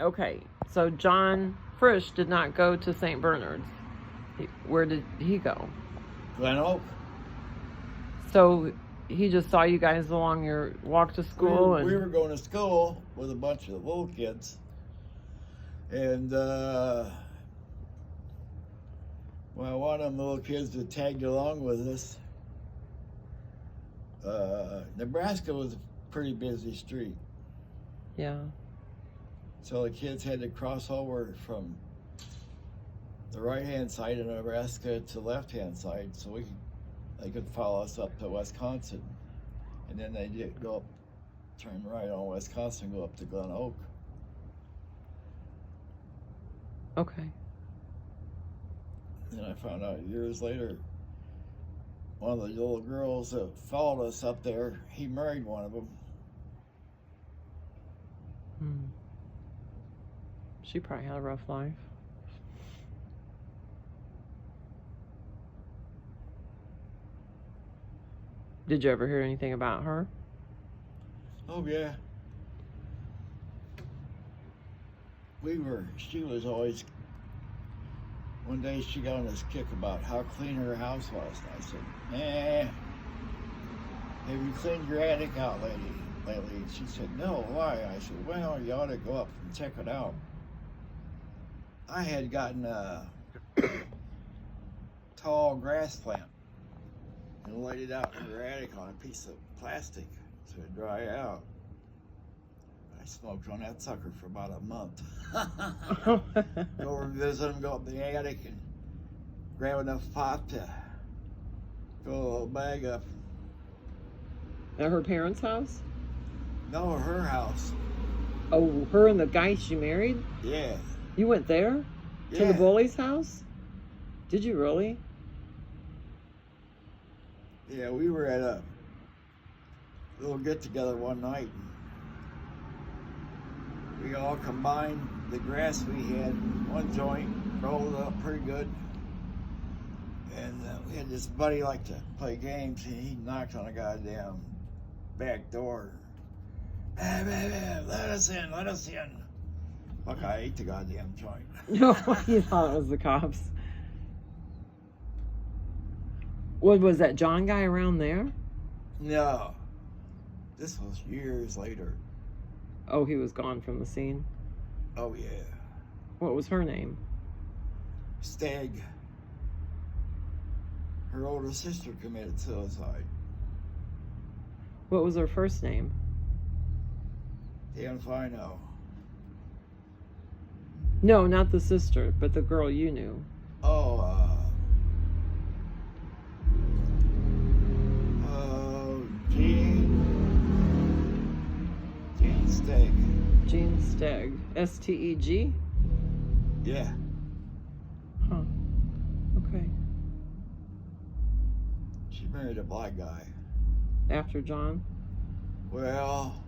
Okay, so John Frisch did not go to St. Bernard's. Where did he go? Glen Oak. So he just saw you guys along your walk to school? We were going to school with a bunch of little kids. And, well, one of them little kids that tagged along with us, Nebraska was a pretty busy street. Yeah. So the kids had to cross over from the right-hand side of Nebraska to the left-hand side so they could follow us up to Wisconsin. And then they did go up, turn right on Wisconsin, go up to Glen Oak. Okay. And I found out years later, one of the little girls that followed us up there, he married one of them. She probably had a rough life. Did you ever hear anything about her? Oh, yeah. She was always, one day she got on this kick about how clean her house was. And I said, have you cleaned your attic out lately? And she said, no, why? I said, well, you ought to go up and check it out. I had gotten a tall grass plant and laid it out in her attic on a piece of plastic so it'd dry out. I smoked on that sucker for about a month. Go over and visit them, go up in the attic and grab enough pot to fill a little bag up. At her parents' house? No, her house. Oh, her and the guy she married? Yeah. You went there? Yeah. To the bully's house? Did you really? Yeah, we were at a little get-together one night. We all combined the grass we had in one joint, rolled it up pretty good. And we had this buddy like to play games, and he knocked on a goddamn back door. Let us in, let us in. Fuck, I ate the goddamn joint. No, you thought it was the cops. What was that John guy around there? No. This was years later. Oh, he was gone from the scene? Oh, yeah. What was her name? Stag. Her older sister committed suicide. What was her first name? Damn if I know. No, not the sister, but the girl you knew. Jean Steg. Jean Steg. S-T-E-G? Yeah. Huh. Okay. She married a black guy. After John? Well,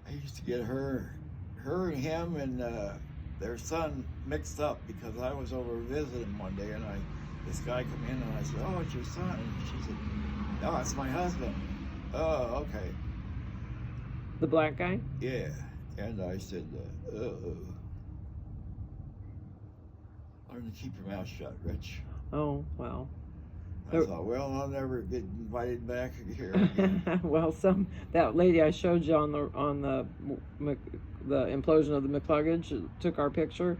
I used to get her and him and their son mixed up because I was over visiting one day and this guy come in and I said, oh, it's your son. And she said, no, it's my husband. Oh, okay. The black guy? Yeah. And I said, learn to keep your mouth shut, Rich. Oh, well. I thought, well, I'll never get invited back here again. Well, that lady I showed you on the implosion of the McCluggage took our picture.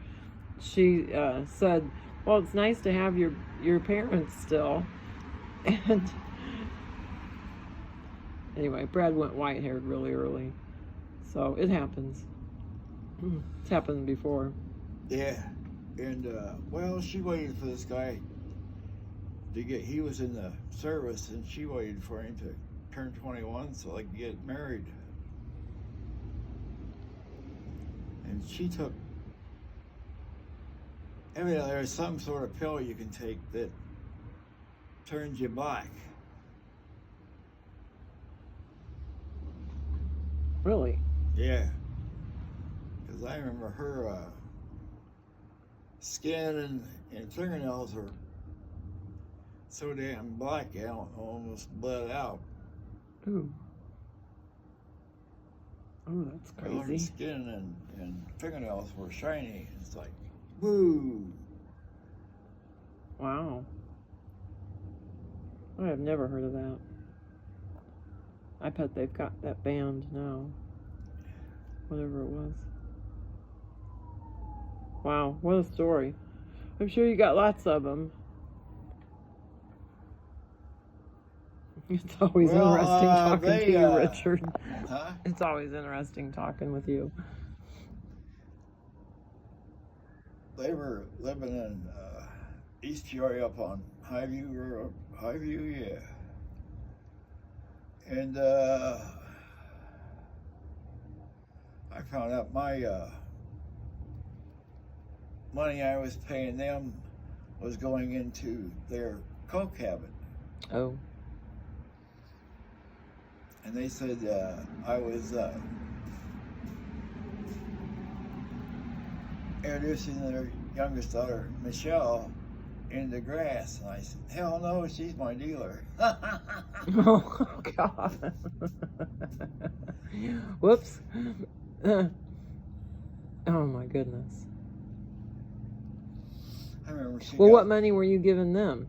She said, well, it's nice to have your parents still. And anyway, Brad went white-haired really early. So it happens. It's happened before. Yeah. And, well, she waited for this guy he was in the service, and she waited for him to turn 21 so they could get married. And she took, there's some sort of pill you can take that turns you black. Really? Yeah. Because I remember her skin and fingernails were so damn black, I almost bled out. Ooh. Oh, that's Her crazy. skin and fingernails were shiny. It's like, woo. Wow. I have never heard of that. I bet they've got that banned now. Whatever it was. Wow, what a story. I'm sure you got lots of them. It's always interesting talking to you, Richard. Huh? It's always interesting talking with you. They were living in East Peoria up on Highview, yeah. And I found out my money I was paying them was going into their coke habit. Oh. And they said I was introducing their youngest daughter, Michelle, into grass. And I said, hell no, she's my dealer. Oh, God. Whoops. Oh, my goodness. I remember she Well, what money were you giving them?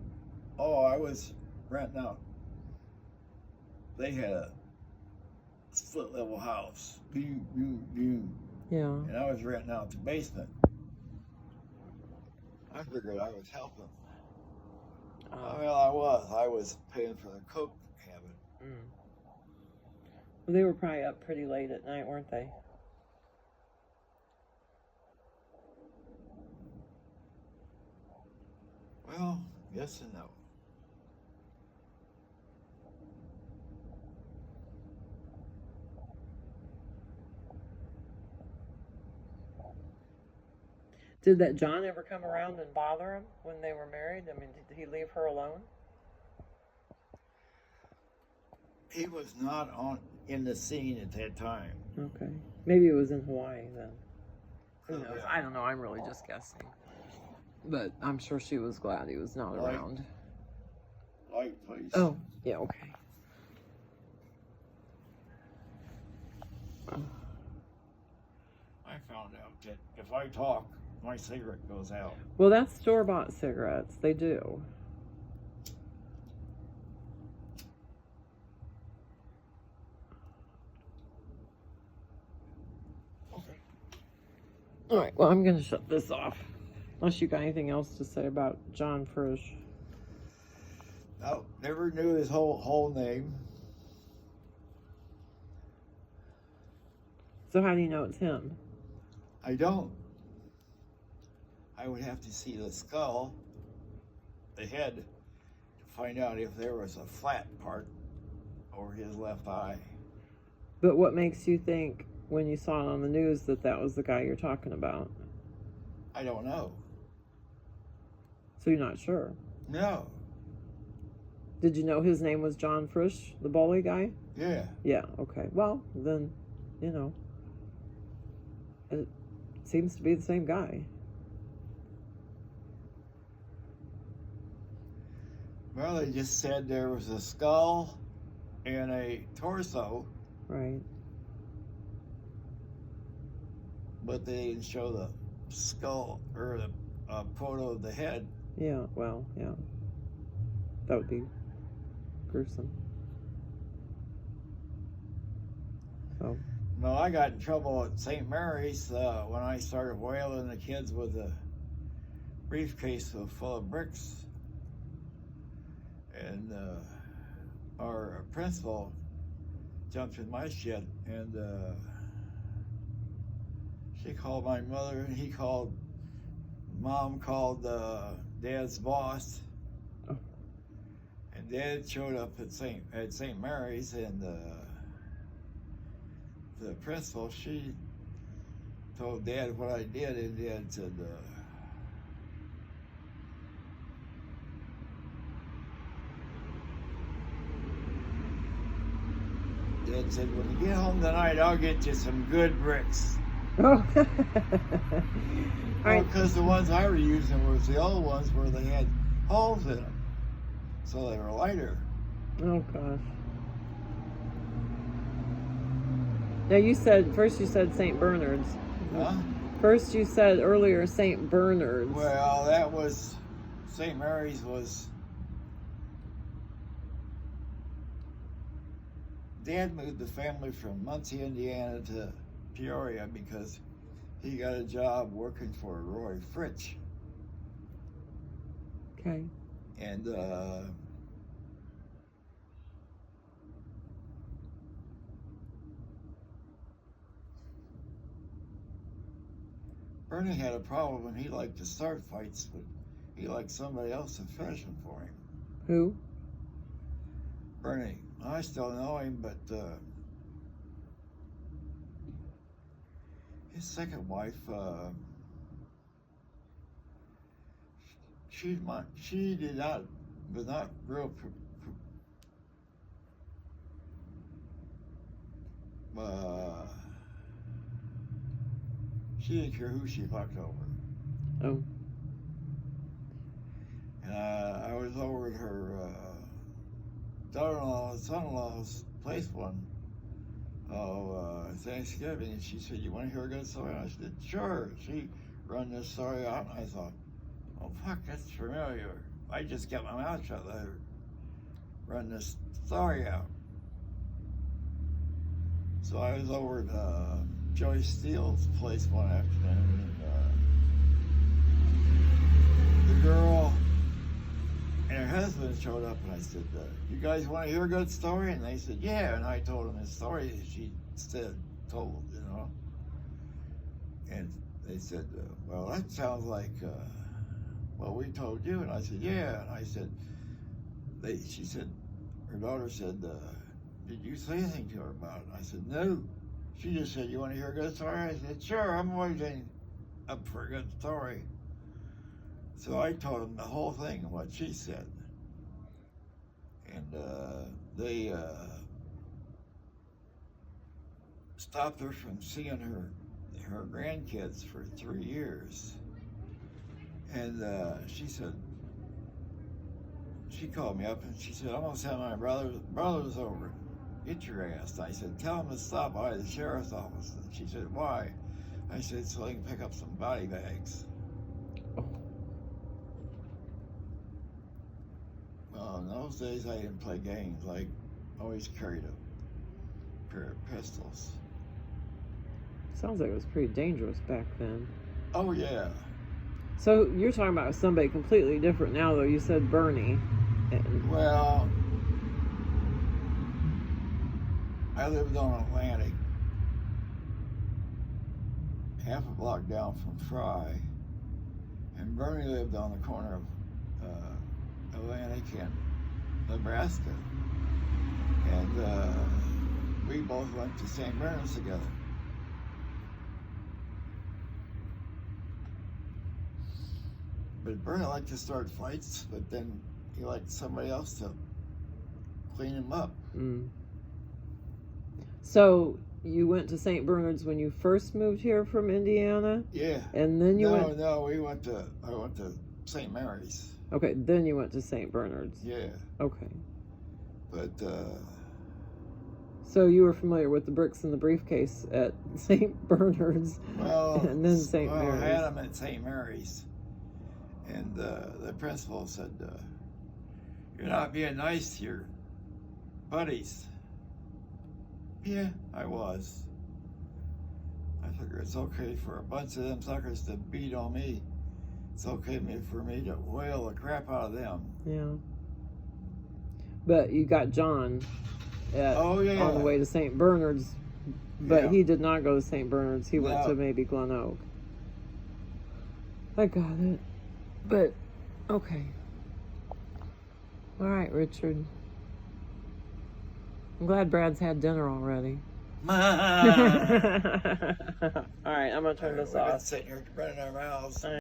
Oh, I was renting out. They had a split level house. Yeah. And I was renting out the basement. I figured I was helping. Well, I was paying for the coke habit. Well, they were probably up pretty late at night, weren't they? Well, yes and no. Did that John ever come around and bother him when they were married? I mean, did he leave her alone? He was not in the scene at that time. Okay. Maybe it was in Hawaii then. Who knows? I don't know. I'm really just guessing. But I'm sure she was glad he was not around. Light, please. Oh, yeah, okay. I found out that if I talk, my cigarette goes out. Well, that's store-bought cigarettes. They do. Okay. All right, well, I'm going to shut this off. Unless you got anything else to say about John Frisch. No, never knew his whole name. So how do you know it's him? I don't. I would have to see the skull, the head, to find out if there was a flat part over his left eye. But what makes you think, when you saw it on the news, that that was the guy you're talking about? I don't know. So you're not sure? No. Did you know his name was John Frisch, the bully guy? Yeah. Yeah, okay. Well, then, you know, it seems to be the same guy. Well, they just said there was a skull and a torso. Right. But they didn't show the skull or the photo of the head. Yeah, well, yeah. That would be gruesome. So. No, I got in trouble at St. Mary's when I started whaling the kids with a briefcase full of bricks. And our principal jumped in my shit, and she called my mother, and Mom called Dad's boss. Oh. And Dad showed up at St. Mary's, and the principal, she told Dad what I did, and Dad said, when you get home tonight, I'll get you some good bricks. Oh. All right. Because the ones I were using was the old ones where they had holes in them, so they were lighter. Oh gosh. Now you said St. Bernard's. Huh? First you said earlier St. Bernard's. Well, that was St. Mary's was. Dad moved the family from Muncie, Indiana to Peoria because he got a job working for Frisch. Okay. And Bernie had a problem when he liked to start fights, but he liked somebody else to finish them for him. Who? Bernie. I still know him, but his second wife, she was not real. She didn't care who she fucked over. Oh. And I was over at her daughter-in-law, son-in-law's place one Thanksgiving, and she said, "You want to hear a good story?" And I said, "Sure." She run this story out, and I thought, "Oh fuck, that's familiar." I just kept my mouth shut. Let her run this story out. So I was over at Joey Steele's place one afternoon, and the girl and her husband showed up, and I said, "You guys want to hear a good story?" And they said, "Yeah." And I told them the story that she told, you know. And they said, "Well, that sounds like what we told you." And I said, "Yeah." And I said, she said, her daughter said, "Did you say anything to her about it?" I said, "No." She just said, "You want to hear a good story?" I said, "Sure, I'm always up for a good story." So I told them the whole thing of what she said. And they stopped her from seeing her grandkids for 3 years. And she said, she called me up and she said, "I'm gonna send my brothers over. Get your ass." I said, "Tell them to stop by the sheriff's office." And she said, "Why?" I said, "So they can pick up some body bags." Well, in those days I didn't play games. I always carried a pair of pistols. Sounds like it was pretty dangerous back then. Oh yeah. So you're talking about somebody completely different now, though. You said Bernie. Well, I lived on Atlantic, half a block down from Fry, and Bernie lived on the corner of Atlantic and Nebraska, and we both went to St. Bernard's together. But Bernie liked to start fights, but then he liked somebody else to clean him up. Mm. So you went to St. Bernard's when you first moved here from Indiana? Yeah. And then you went... No, I went to St. Mary's. Okay, then you went to St. Bernard's. Yeah. Okay. But, so you were familiar with the bricks in the briefcase at St. Bernard's, well, and then St. Mary's. I had them at St. Mary's. And the principal said, "You're not being nice to your buddies." Yeah, I was. I figure it's okay for a bunch of them suckers to beat on me. It's okay for me to whale the crap out of them. Yeah. But you got John on the way to St. Bernard's, but he did not go to St. Bernard's. He went to maybe Glen Oak. I got it. But, okay. All right, Richard. I'm glad Brad's had dinner already. All right, I'm going to turn this off. We've been sitting here running our mouths.